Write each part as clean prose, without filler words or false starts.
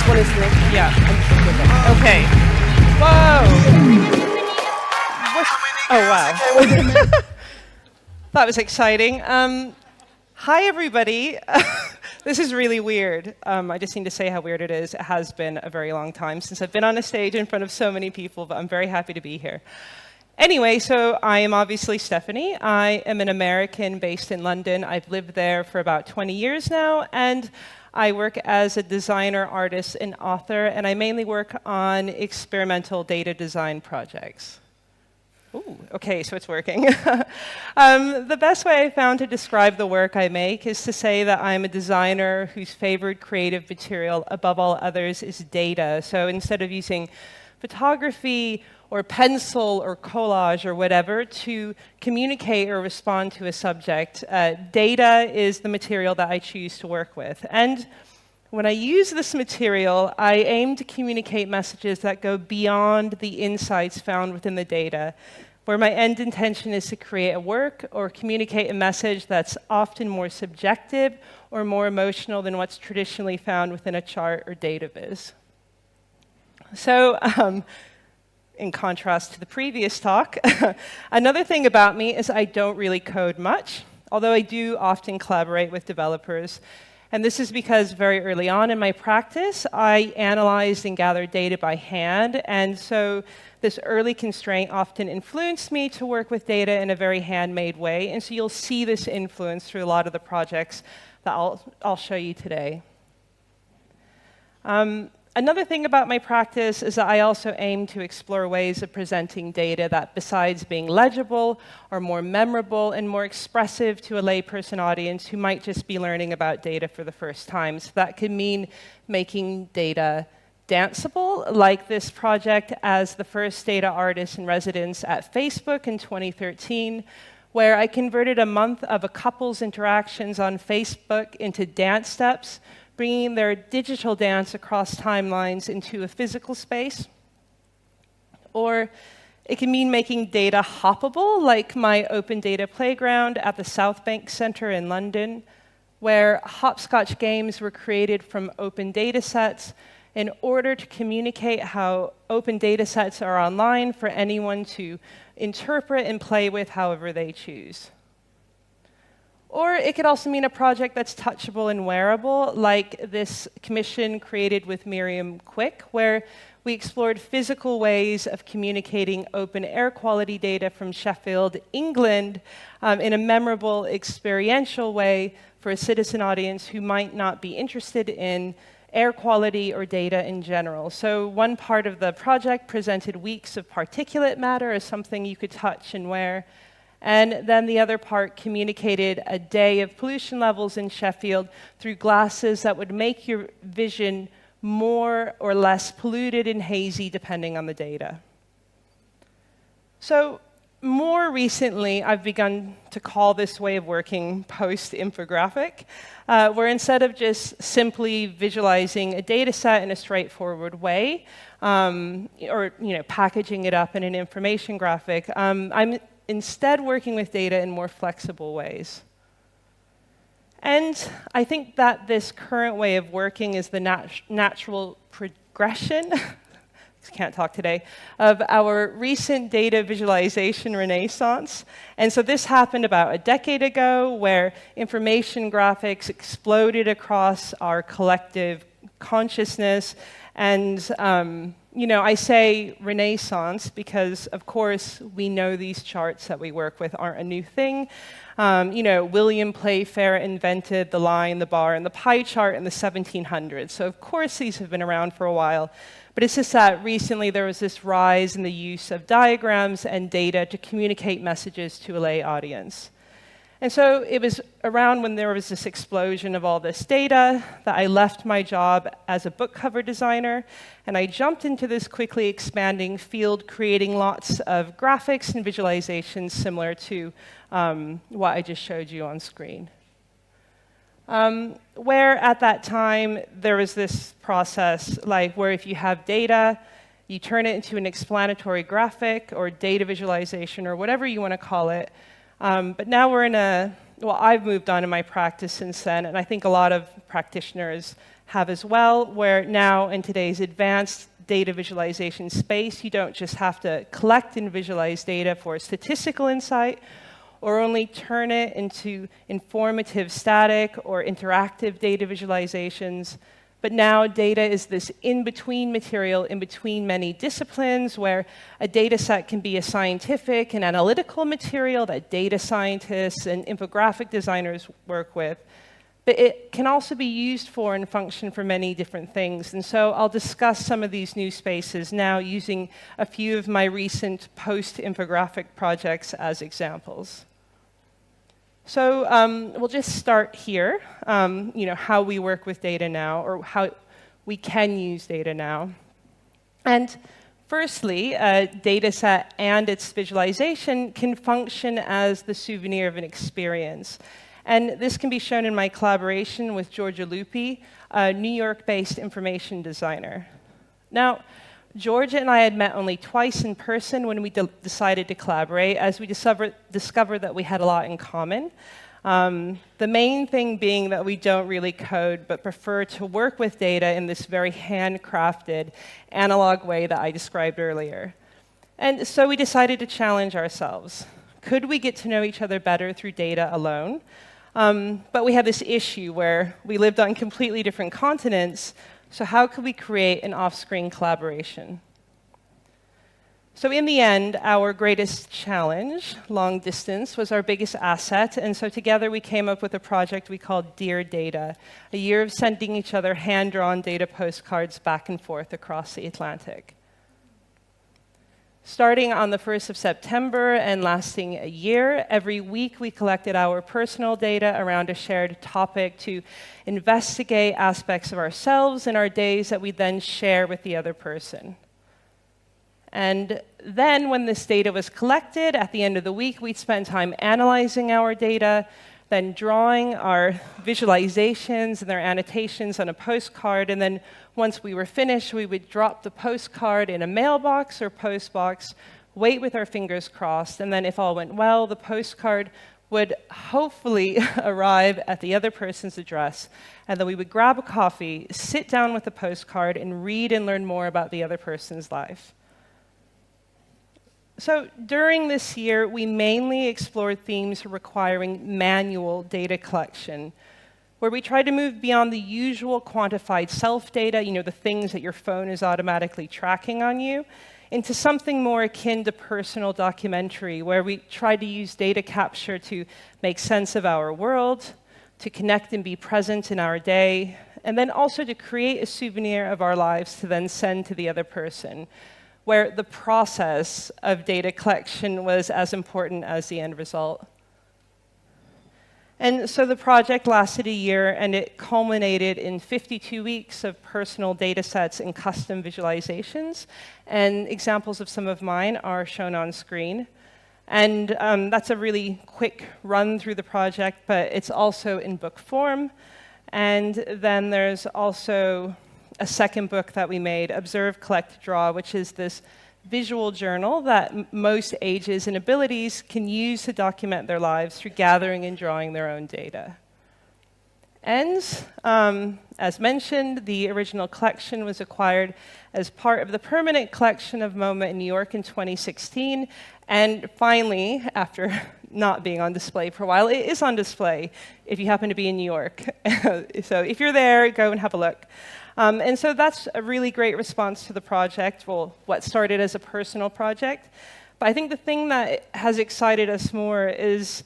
one is linked. Yeah. Okay. Whoa. Oh, wow. That was exciting. Hi, everybody. This is really weird. I just need to say how weird it is. It has been a very long time since I've been on a stage in front of so many people, but I'm very happy to be here. Anyway, so I am obviously Stefanie. I am an American based in London. I've lived there for about 20 years now, and I work as a designer, artist, and author, and I mainly work on experimental data design projects. Ooh, okay, so it's working. The best way I found to describe the work I make is to say that I'm a designer whose favored creative material above all others is data. So instead of using photography or pencil or collage or whatever to communicate or respond to a subject, data is the material that I choose to work with. And when I use this material, I aim to communicate messages that go beyond the insights found within the data, where my end intention is to create a work or communicate a message that's often more subjective or more emotional than what's traditionally found within a chart or data viz. So, in contrast to the previous talk, another thing about me is I don't really code much, although I do often collaborate with developers. And this is because very early on in my practice, I analyzed and gathered data by hand, and so this early constraint often influenced me to work with data in a very handmade way, and so you'll see this influence through a lot of the projects that I'll show you today. Another thing about my practice is that I also aim to explore ways of presenting data that, besides being legible, are more memorable and more expressive to a layperson audience who might just be learning about data for the first time. So that could mean making data danceable, like this project as the first data artist in residence at Facebook in 2013, where I converted a month of a couple's interactions on Facebook into dance steps, bringing their digital dance across timelines into a physical space. Or it can mean making data hoppable, like my Open Data Playground at the South Bank Centre in London, where hopscotch games were created from open data sets in order to communicate how open data sets are online for anyone to interpret and play with however they choose. Or it could also mean a project that's touchable and wearable, like this commission created with Miriam Quick, where we explored physical ways of communicating open air quality data from Sheffield, England, in a memorable, experiential way for a citizen audience who might not be interested in air quality or data in general. So one part of the project presented weeks of particulate matter as something you could touch and wear. And then the other part communicated a day of pollution levels in Sheffield through glasses that would make your vision more or less polluted and hazy depending on the data. So more recently, I've begun to call this way of working post-infographic, where instead of just simply visualizing a data set in a straightforward way, or packaging it up in an information graphic, I'm instead working with data in more flexible ways. And I think that this current way of working is the natural progression, can't talk today, of our recent data visualization renaissance. And so this happened about a decade ago, where information graphics exploded across our collective consciousness. And I say renaissance because, of course, we know these charts that we work with aren't a new thing. William Playfair invented the line, the bar, and the pie chart in the 1700s. So, of course, these have been around for a while. But it's just that recently there was this rise in the use of diagrams and data to communicate messages to a lay audience. And so it was around when there was this explosion of all this data that I left my job as a book cover designer, and I jumped into this quickly expanding field, creating lots of graphics and visualizations similar to what I just showed you on screen. Where at that time, there was this process where if you have data, you turn it into an explanatory graphic or data visualization or whatever you want to call it. But now I've moved on in my practice since then, and I think a lot of practitioners have as well, where now in today's advanced data visualization space, you don't just have to collect and visualize data for statistical insight, or only turn it into informative static or interactive data visualizations. But now data is this in-between material, in between many disciplines, where a data set can be a scientific and analytical material that data scientists and infographic designers work with. But it can also be used for and function for many different things. And so I'll discuss some of these new spaces now using a few of my recent post-infographic projects as examples. So we'll just start here, how we work with data now, or how we can use data now. And firstly, a data set and its visualization can function as the souvenir of an experience. And this can be shown in my collaboration with Georgia Lupi, a New York-based information designer. Now, Georgia and I had met only twice in person when we decided to collaborate, as we discovered that we had a lot in common. The main thing being that we don't really code, but prefer to work with data in this very handcrafted, analog way that I described earlier. And so we decided to challenge ourselves. Could we get to know each other better through data alone? But we had this issue where we lived on completely different continents, so how could we create an off-screen collaboration? So in the end, our greatest challenge, long distance, was our biggest asset, and so together we came up with a project we called Dear Data, a year of sending each other hand-drawn data postcards back and forth across the Atlantic. Starting on the 1st of September and lasting a year, every week we collected our personal data around a shared topic to investigate aspects of ourselves and our days that we then share with the other person. And then when this data was collected, at the end of the week, we'd spend time analyzing our data, then drawing our visualizations and their annotations on a postcard, and then once we were finished, we would drop the postcard in a mailbox or postbox, wait with our fingers crossed, and then if all went well, the postcard would hopefully arrive at the other person's address, and then we would grab a coffee, sit down with the postcard, and read and learn more about the other person's life. So during this year, we mainly explored themes requiring manual data collection, where we tried to move beyond the usual quantified self-data, the things that your phone is automatically tracking on you, into something more akin to personal documentary, where we tried to use data capture to make sense of our world, to connect and be present in our day, and then also to create a souvenir of our lives to then send to the other person, where the process of data collection was as important as the end result. And so the project lasted a year, and it culminated in 52 weeks of personal data sets and custom visualizations. And examples of some of mine are shown on screen. And that's a really quick run through the project, but it's also in book form. And then there's also a second book that we made, Observe, Collect, Draw, which is this visual journal that most ages and abilities can use to document their lives through gathering and drawing their own data. And as mentioned, the original collection was acquired as part of the permanent collection of MoMA in New York in 2016. And finally, after not being on display for a while, it is on display if you happen to be in New York. So if you're there, go and have a look. And so that's a really great response to the project, well, what started as a personal project. But I think the thing that has excited us more is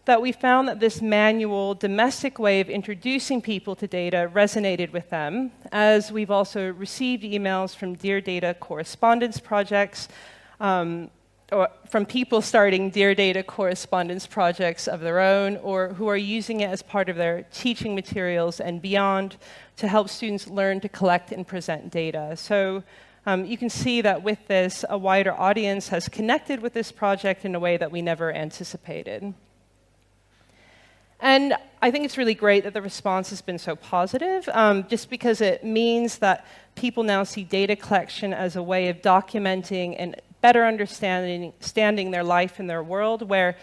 that we found that this manual, domestic way of introducing people to data resonated with them, as we've also received emails from Dear Data correspondence projects, or from people starting Dear Data correspondence projects of their own, or who are using it as part of their teaching materials and beyond to help students learn to collect and present data. So you can see that with this, a wider audience has connected with this project in a way that we never anticipated. And I think it's really great that the response has been so positive, just because it means that people now see data collection as a way of documenting and better understanding their life and their world, where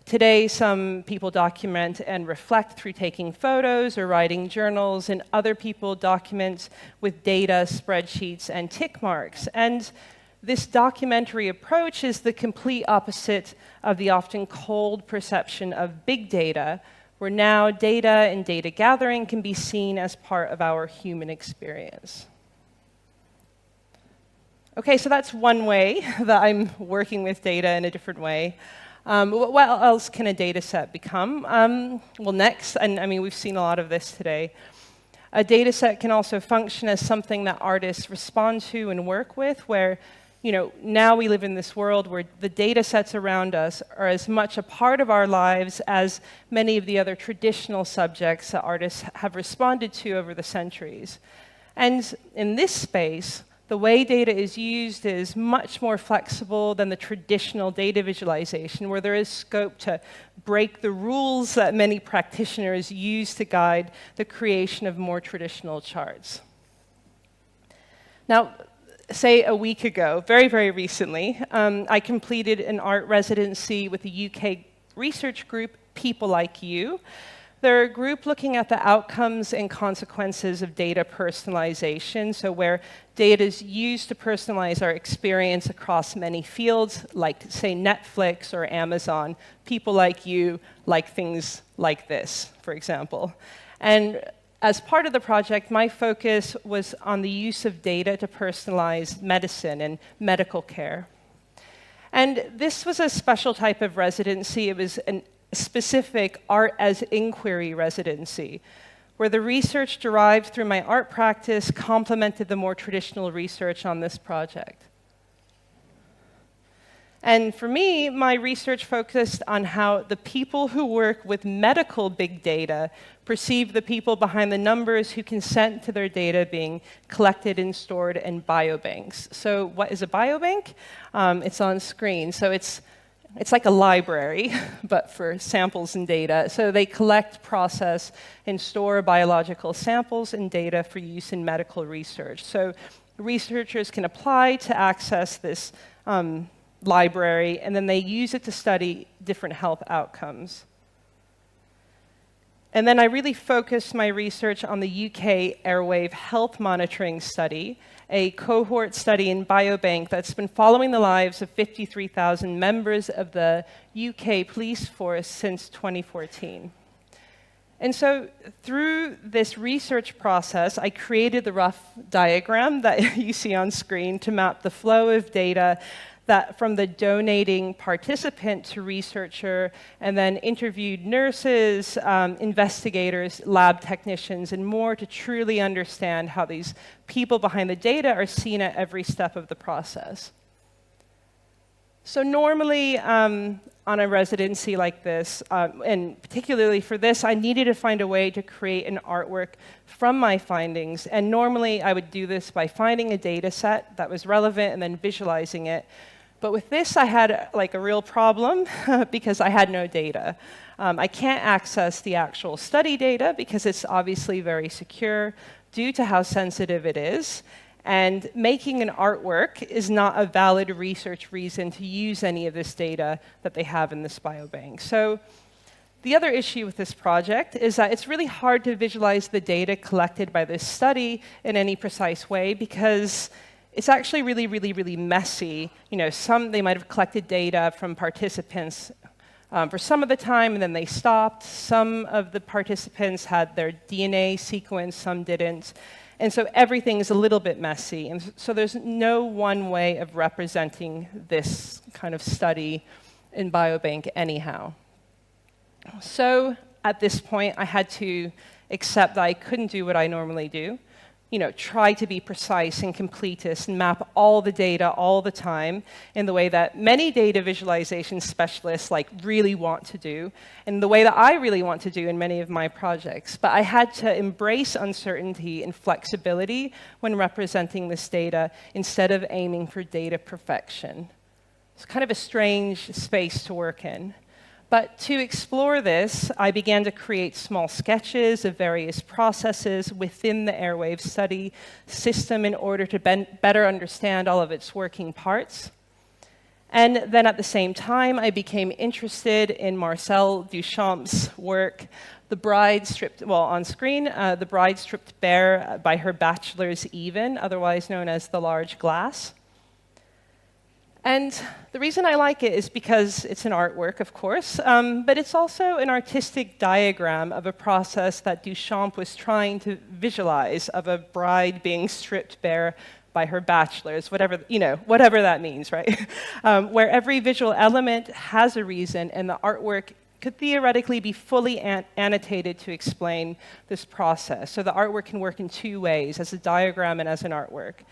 Today, some people document and reflect through taking photos or writing journals, and other people document with data, spreadsheets, and tick marks. And this documentary approach is the complete opposite of the often cold perception of big data, where now data and data gathering can be seen as part of our human experience. Okay, so that's one way that I'm working with data in a different way. What else can a data set become? Well, next, and I mean, we've seen a lot of this today, a data set can also function as something that artists respond to and work with, where now we live in this world where the data sets around us are as much a part of our lives as many of the other traditional subjects that artists have responded to over the centuries. And in this space, the way data is used is much more flexible than the traditional data visualization, where there is scope to break the rules that many practitioners use to guide the creation of more traditional charts. Now, say a week ago, very, very recently, I completed an art residency with the UK research group, People Like You. They're a group looking at the outcomes and consequences of data personalization, so where data is used to personalize our experience across many fields, like, say, Netflix or Amazon. People like you like things like this, for example. And as part of the project, my focus was on the use of data to personalize medicine and medical care. And this was a special type of residency. It was a specific art as inquiry residency, where the research derived through my art practice complemented the more traditional research on this project. And for me, my research focused on how the people who work with medical big data perceive the people behind the numbers who consent to their data being collected and stored in biobanks. So what is a biobank? It's on screen. So it's like a library, but for samples and data. So they collect, process, and store biological samples and data for use in medical research. So researchers can apply to access this library, and then they use it to study different health outcomes. And then I really focused my research on the UK airwave health monitoring study, a cohort study in biobank that's been following the lives of 53,000 members of the UK police force since 2014. And so through this research process, I created the rough diagram that you see on screen to map the flow of data that from the donating participant to researcher, and then interviewed nurses, investigators, lab technicians, and more to truly understand how these people behind the data are seen at every step of the process. So normally, on a residency like this, and particularly for this, I needed to find a way to create an artwork from my findings. And normally, I would do this by finding a data set that was relevant and then visualizing it. But with this, I had like a real problem because I had no data. I can't access the actual study data because it's obviously very secure due to how sensitive it is. And making an artwork is not a valid research reason to use any of this data that they have in this biobank. So the other issue with this project is that it's really hard to visualize the data collected by this study in any precise way because it's actually really, really, really messy. They might have collected data from participants for some of the time, and then they stopped. Some of the participants had their DNA sequenced, some didn't. And so everything is a little bit messy. And so there's no one way of representing this kind of study in biobank anyhow. So at this point, I had to accept that I couldn't do what I normally do. Try to be precise and completist and map all the data all the time in the way that many data visualization specialists really want to do, and the way that I really want to do in many of my projects. But I had to embrace uncertainty and flexibility when representing this data instead of aiming for data perfection. It's kind of a strange space to work in. But to explore this, I began to create small sketches of various processes within the airwave study system in order to better understand all of its working parts. And then at the same time, I became interested in Marcel Duchamp's work, The Bride Stripped, well, on screen, The Bride Stripped Bare by Her Bachelor's Even, otherwise known as The Large Glass. And the reason I like it is because it's an artwork, of course, but it's also an artistic diagram of a process that Duchamp was trying to visualize of a bride being stripped bare by her bachelors, whatever that means, right? Where every visual element has a reason, and the artwork could theoretically be fully annotated to explain this process. So the artwork can work in two ways, as a diagram and as an artwork.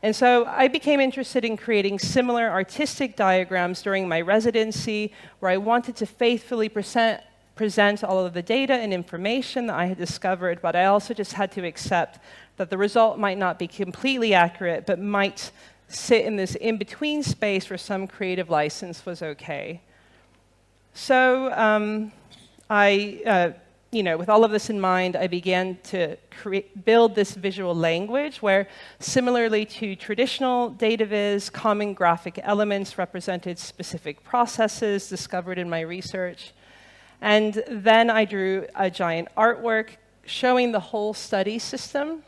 And so I became interested in creating similar artistic diagrams during my residency, where I wanted to faithfully present all of the data and information that I had discovered, but I also just had to accept that the result might not be completely accurate, but might sit in this in-between space where some creative license was okay. So with all of this in mind, I began to build this visual language where, similarly to traditional data viz, common graphic elements represented specific processes discovered in my research. And then I drew a giant artwork showing the whole study system,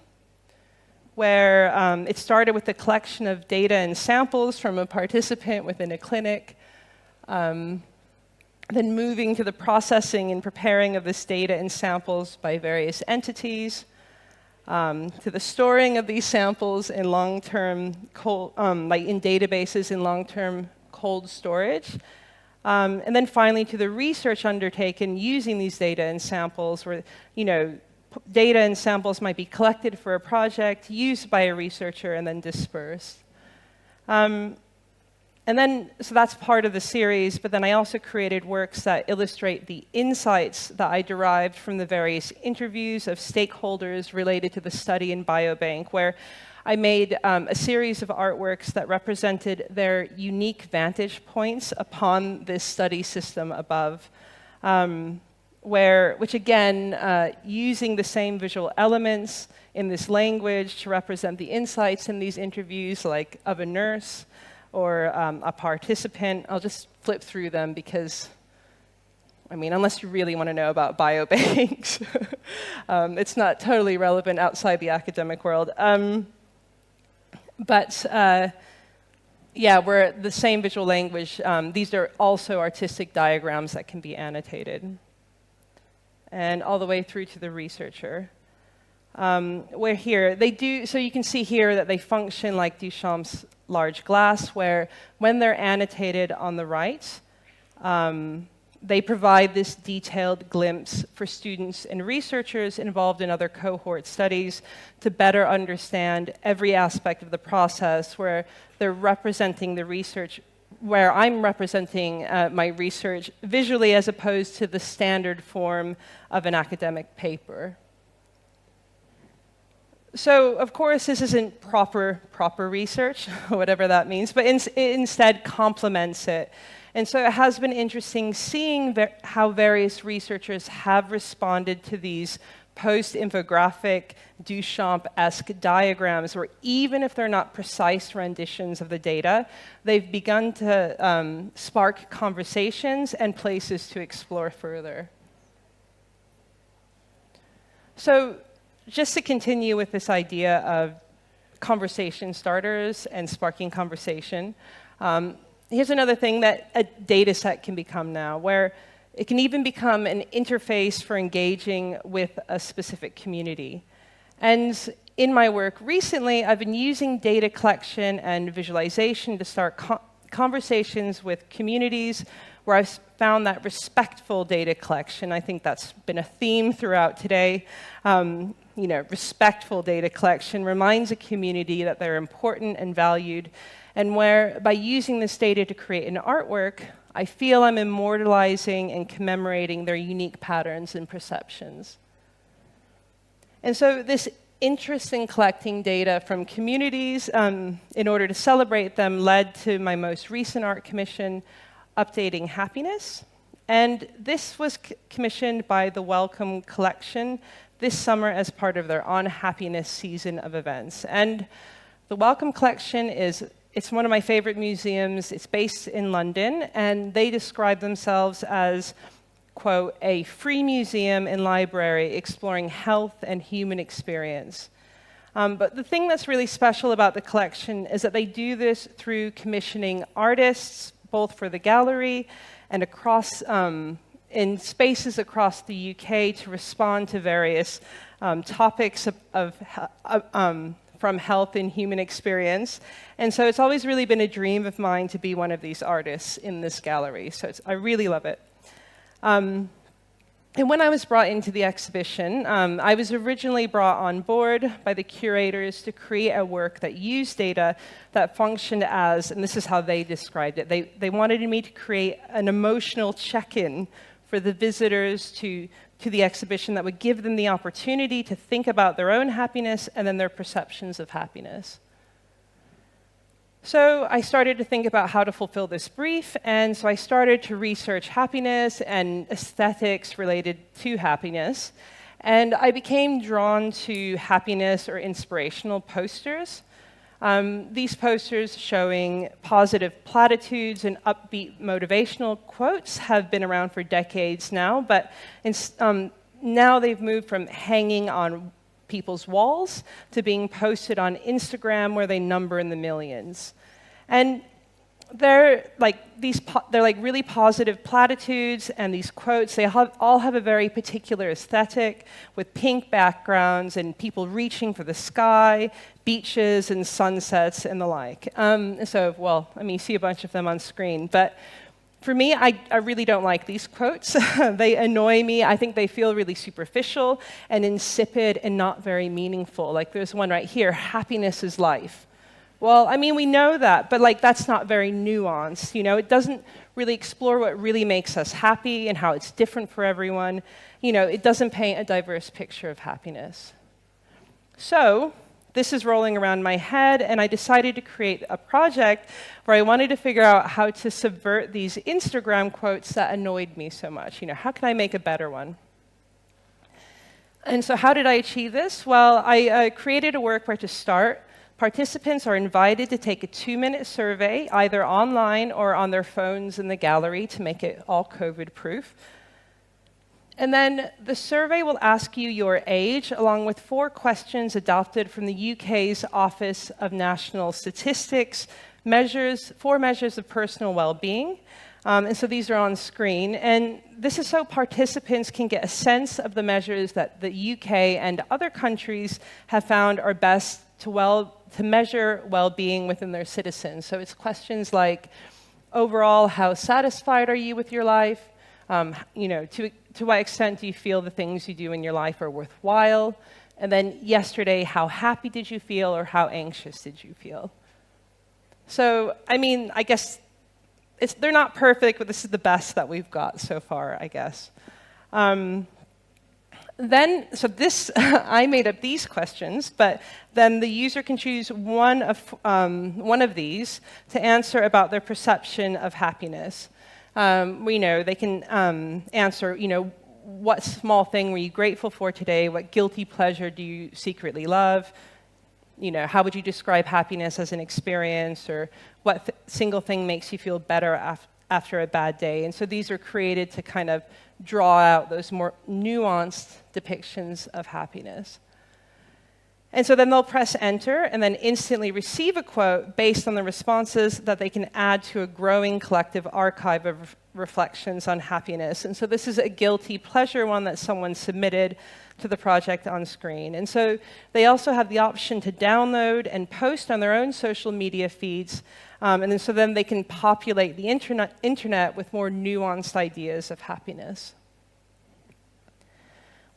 where it started with a collection of data and samples from a participant within a clinic, then moving to the processing and preparing of this data and samples by various entities, to the storing of these samples in long-term, in databases in long-term cold storage, and then finally to the research undertaken using these data and samples, where data and samples might be collected for a project, used by a researcher, and then dispersed. So that's part of the series, but then I also created works that illustrate the insights that I derived from the various interviews of stakeholders related to the study in Biobank, where I made a series of artworks that represented their unique vantage points upon this study system above, which again, using the same visual elements in this language to represent the insights in these interviews, like of a nurse, or a participant. I'll just flip through them because, unless you really want to know about biobanks, it's not totally relevant outside the academic world. We're the same visual language. These are also artistic diagrams that can be annotated. And all the way through to the researcher. Where here, so you can see here that they function like Duchamp's large glass, where when they're annotated on the right, they provide this detailed glimpse for students and researchers involved in other cohort studies to better understand every aspect of the process, where they're representing the research, where I'm representing my research visually as opposed to the standard form of an academic paper. So, of course, this isn't proper research, whatever that means, but it instead complements it. And so it has been interesting seeing how various researchers have responded to these post-infographic, Duchamp-esque diagrams, where even if they're not precise renditions of the data, they've begun to spark conversations and places to explore further. So, just to continue with this idea of conversation starters and sparking conversation, here's another thing that a data set can become now, where it can even become an interface for engaging with a specific community. And in my work recently, I've been using data collection and visualization to start conversations with communities where I've found that respectful data collection. I think that's been a theme throughout today. Respectful data collection reminds a community that they're important and valued, and where by using this data to create an artwork, I feel I'm immortalizing and commemorating their unique patterns and perceptions. And so this interest in collecting data from communities in order to celebrate them led to my most recent art commission, Updating Happiness. And this was commissioned by the Welcome Collection this summer as part of their On Happiness season of events. And the Welcome Collection is It's one of my favorite museums. It's based in London, and they describe themselves as, quote, a free museum and library exploring health and human experience. But the thing that's really special about the collection is that they do this through commissioning artists, both for the gallery and across in spaces across the UK to respond to various topics from health and human experience. And so it's always really been a dream of mine to be one of these artists in this gallery. So I really love it. And when I was brought into the exhibition, I was originally brought on board by the curators to create a work that used data that functioned as, and this is how they described it, they wanted me to create an emotional check-in for the visitors to the exhibition that would give them the opportunity to think about their own happiness and then their perceptions of happiness. So I started to think about how to fulfill this brief, and so I started to research happiness and aesthetics related to happiness. And I became drawn to happiness or inspirational posters. These posters showing positive platitudes and upbeat motivational quotes have been around for decades now, but now they've moved from hanging on people's walls to being posted on Instagram, where they number in the millions. And they're like really positive platitudes, and these quotes, they all have a very particular aesthetic with pink backgrounds and people reaching for the sky, beaches and sunsets and the like. You see a bunch of them on screen, but for me, I really don't like these quotes. They annoy me. I think they feel really superficial and insipid and not very meaningful. Like there's one right here, happiness is life. Well, I mean, we know that, but that's not very nuanced. It doesn't really explore what really makes us happy and how it's different for everyone. It doesn't paint a diverse picture of happiness. So this is rolling around my head, and I decided to create a project where I wanted to figure out how to subvert these Instagram quotes that annoyed me so much. How can I make a better one? And so how did I achieve this? Well, I created a work where to start. Participants are invited to take a 2-minute survey, either online or on their phones in the gallery to make it all COVID-proof. And then the survey will ask you your age, along with 4 questions adopted from the UK's Office of National Statistics, 4 measures of personal well-being. And so these are on screen. And this is so participants can get a sense of the measures that the UK and other countries have found are best to measure well-being within their citizens. So it's questions like, overall, how satisfied are you with your life? To what extent do you feel the things you do in your life are worthwhile? And then yesterday, how happy did you feel, or how anxious did you feel? So, I guess they're not perfect, but this is the best that we've got so far, I guess. I made up these questions, but then the user can choose one of these to answer about their perception of happiness. They can answer, what small thing were you grateful for today? What guilty pleasure do you secretly love? How would you describe happiness as an experience? Or what single thing makes you feel better after a bad day? And so these are created to kind of draw out those more nuanced depictions of happiness. And so then they'll press enter and then instantly receive a quote based on the responses that they can add to a growing collective archive of reflections on happiness. And so this is a guilty pleasure one that someone submitted to the project on screen. And so they also have the option to download and post on their own social media feeds. And then they can populate the internet with more nuanced ideas of happiness.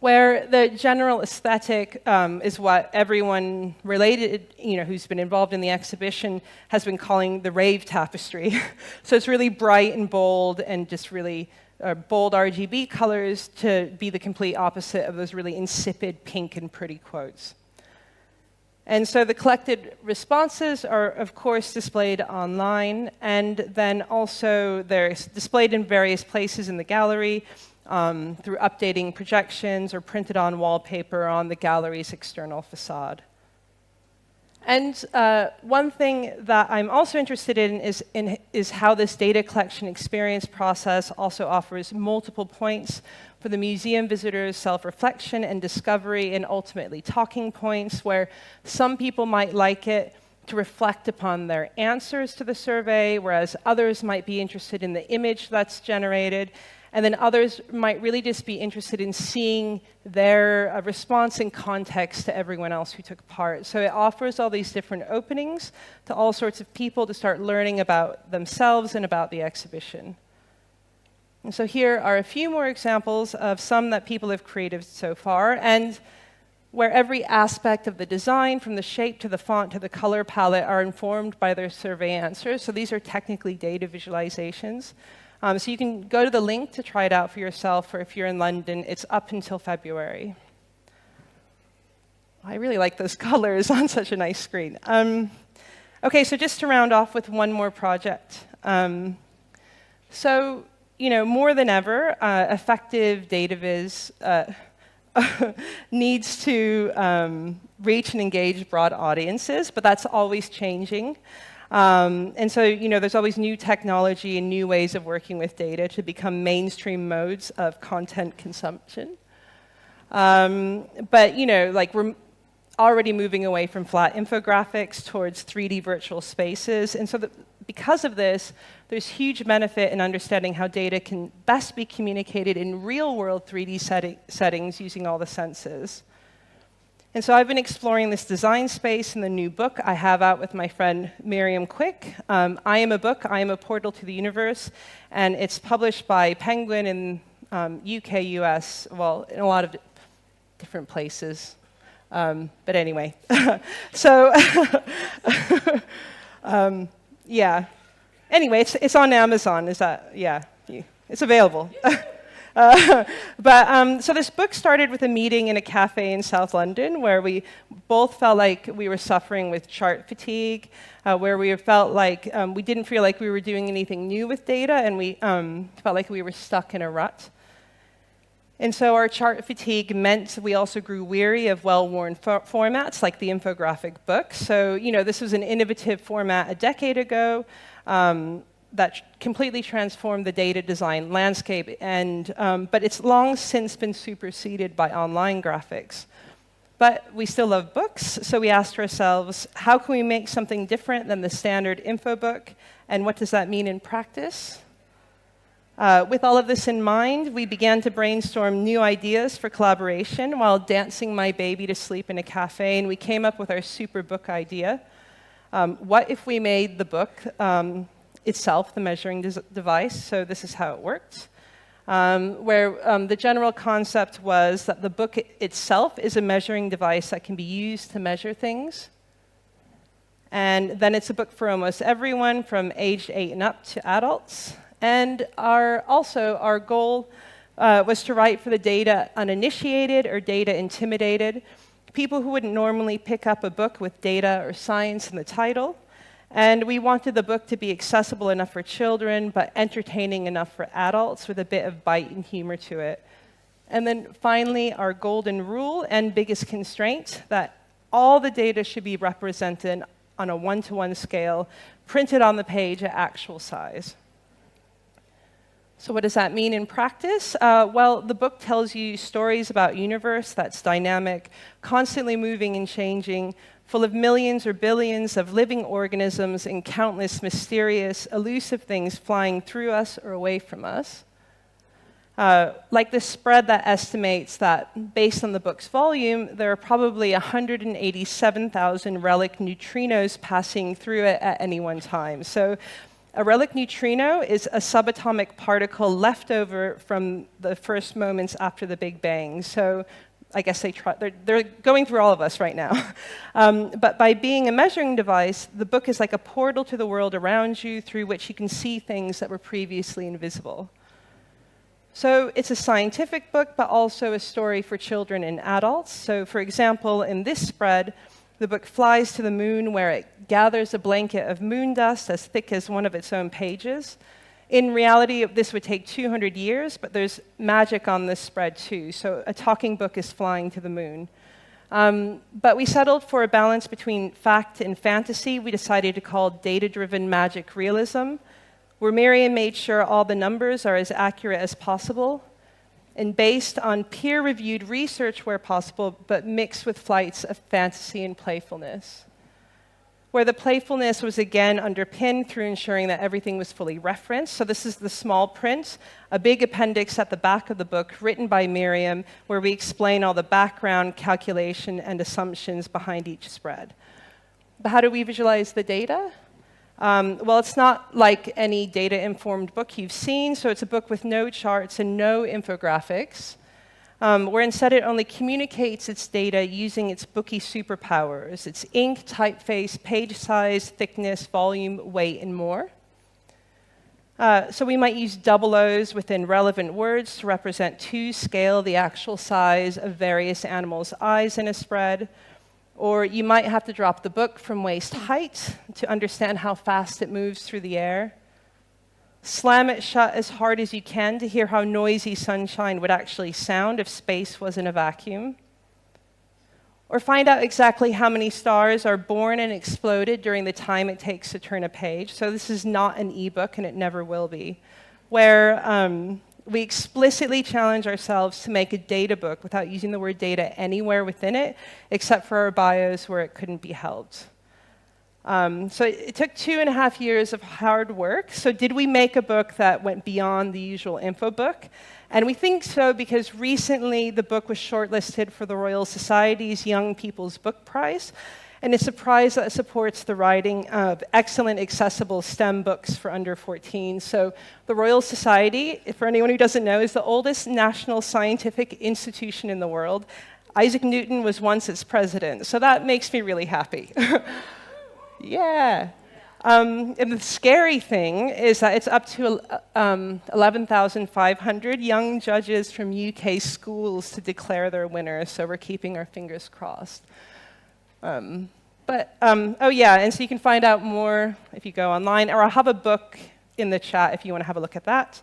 Where the general aesthetic is what everyone related, who's been involved in the exhibition has been calling the rave tapestry. So it's really bright and bold and just really bold RGB colors to be the complete opposite of those really insipid pink and pretty quotes. And so the collected responses are, of course, displayed online, and then also they're displayed in various places in the gallery, through updating projections or printed on wallpaper on the gallery's external facade. And one thing that I'm also interested in is how this data collection experience process also offers multiple points for the museum visitors' self-reflection and discovery, and ultimately talking points, where some people might like it to reflect upon their answers to the survey, whereas others might be interested in the image that's generated. And then others might really just be interested in seeing their response in context to everyone else who took part. So it offers all these different openings to all sorts of people to start learning about themselves and about the exhibition. And so here are a few more examples of some that people have created so far, and where every aspect of the design, from the shape to the font to the color palette, are informed by their survey answers. So these are technically data visualizations. So you can go to the link to try it out for yourself, or if you're in London, it's up until February. I really like those colors on such a nice screen. OK, so just to round off with one more project. So, more than ever, effective data viz needs to reach and engage broad audiences, but that's always changing. And so, there's always new technology and new ways of working with data to become mainstream modes of content consumption. But, we're already moving away from flat infographics towards 3D virtual spaces. And so because of this, there's huge benefit in understanding how data can best be communicated in real-world 3D settings using all the senses. And so I've been exploring this design space in the new book I have out with my friend Miriam Quick. I Am a Book, I Am a Portal to the Universe, and it's published by Penguin in UK, US, well, in a lot of different places. But anyway, so yeah. Anyway, it's on Amazon. Is that, yeah, it's available. So this book started with a meeting in a cafe in South London, where we both felt like we were suffering with chart fatigue, where we felt like we didn't feel like we were doing anything new with data, and we felt like we were stuck in a rut. And so our chart fatigue meant we also grew weary of well-worn formats like the infographic book. So, this was an innovative format a decade ago that completely transformed the data design landscape, but it's long since been superseded by online graphics. But we still love books, so we asked ourselves, how can we make something different than the standard info book, and what does that mean in practice? With all of this in mind, we began to brainstorm new ideas for collaboration while dancing my baby to sleep in a cafe, and we came up with our super book idea. What if we made the book itself the measuring device? So this is how it worked, where the general concept was that the book itself is a measuring device that can be used to measure things. And then it's a book for almost everyone, from age 8 and up to adults. And our goal was to write for the data uninitiated or data intimidated, people who wouldn't normally pick up a book with data or science in the title. And we wanted the book to be accessible enough for children, but entertaining enough for adults, with a bit of bite and humor to it. And then finally, our golden rule and biggest constraint, that all the data should be represented on a one-to-one scale, printed on the page at actual size. So what does that mean in practice? Well, the book tells you stories about a universe that's dynamic, constantly moving and changing, full of millions or billions of living organisms and countless mysterious, elusive things flying through us or away from us. Like this spread that estimates that, based on the book's volume, there are probably 187,000 relic neutrinos passing through it at any one time. So a relic neutrino is a subatomic particle left over from the first moments after the Big Bang. So I guess they're going through all of us right now. But by being a measuring device, the book is like a portal to the world around you, through which you can see things that were previously invisible. So it's a scientific book, but also a story for children and adults. So for example, in this spread, the book flies to the moon, where it gathers a blanket of moon dust as thick as one of its own pages. In reality, this would take 200 years, but there's magic on this spread too. So a talking book is flying to the moon. But we settled for a balance between fact and fantasy we decided to call data-driven magic realism, where Miriam made sure all the numbers are as accurate as possible, and based on peer-reviewed research where possible, but mixed with flights of fantasy and playfulness, where the playfulness was again underpinned through ensuring that everything was fully referenced. So this is the small print, a big appendix at the back of the book written by Miriam, where we explain all the background, calculation, and assumptions behind each spread. But how do we visualize the data? Well, it's not like any data-informed book you've seen, so it's a book with no charts and no infographics, where instead it only communicates its data using its bookie superpowers, its ink, typeface, page size, thickness, volume, weight, and more. So we might use double O's within relevant words to represent to scale the actual size of various animals' eyes in a spread. Or you might have to drop the book from waist height to understand how fast it moves through the air. Slam it shut as hard as you can to hear how noisy sunshine would actually sound if space wasn't a vacuum. Or find out exactly how many stars are born and exploded during the time it takes to turn a page. So this is not an ebook, and it never will be, where we explicitly challenge ourselves to make a data book without using the word data anywhere within it, except for our bios where it couldn't be helped. So it took 2.5 years of hard work. So did we make a book that went beyond the usual info book? And we think so because recently the book was shortlisted for the Royal Society's Young People's Book Prize. And it's a prize that supports the writing of excellent, accessible STEM books for under 14. So the Royal Society, for anyone who doesn't know, is the oldest national scientific institution in the world. Isaac Newton was once its president, so that makes me really happy. Yeah. And the scary thing is that it's up to 11,500 young judges from UK schools to declare their winners, so we're keeping our fingers crossed. Oh yeah, and so you can find out more if you go online, or I'll have a book in the chat if you want to have a look at that.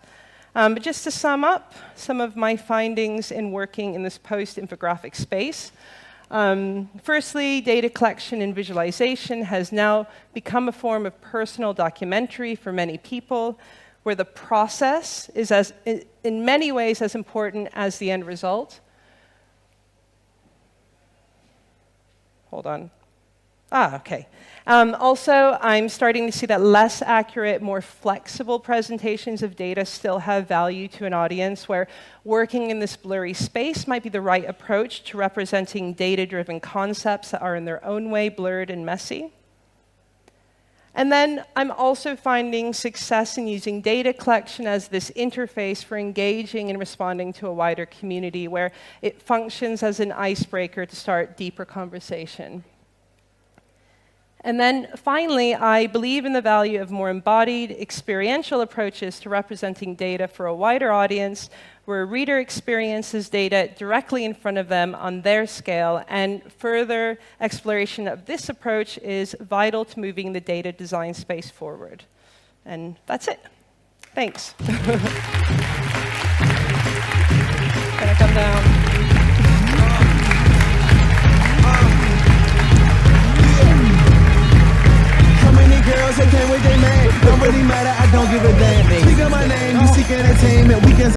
But just to sum up some of my findings in working in this post-infographic space. Firstly, data collection and visualization has now become a form of personal documentary for many people, where the process is in many ways as important as the end result. Hold on. Okay. Also, I'm starting to see that less accurate, more flexible presentations of data still have value to an audience, where working in this blurry space might be the right approach to representing data-driven concepts that are in their own way blurred and messy. And then I'm also finding success in using data collection as this interface for engaging and responding to a wider community, where it functions as an icebreaker to start deeper conversation. And then finally, I believe in the value of more embodied, experiential approaches to representing data for a wider audience, where a reader experiences data directly in front of them on their scale, and further exploration of this approach is vital to moving the data design space forward. And that's it. Thanks. Gonna come down.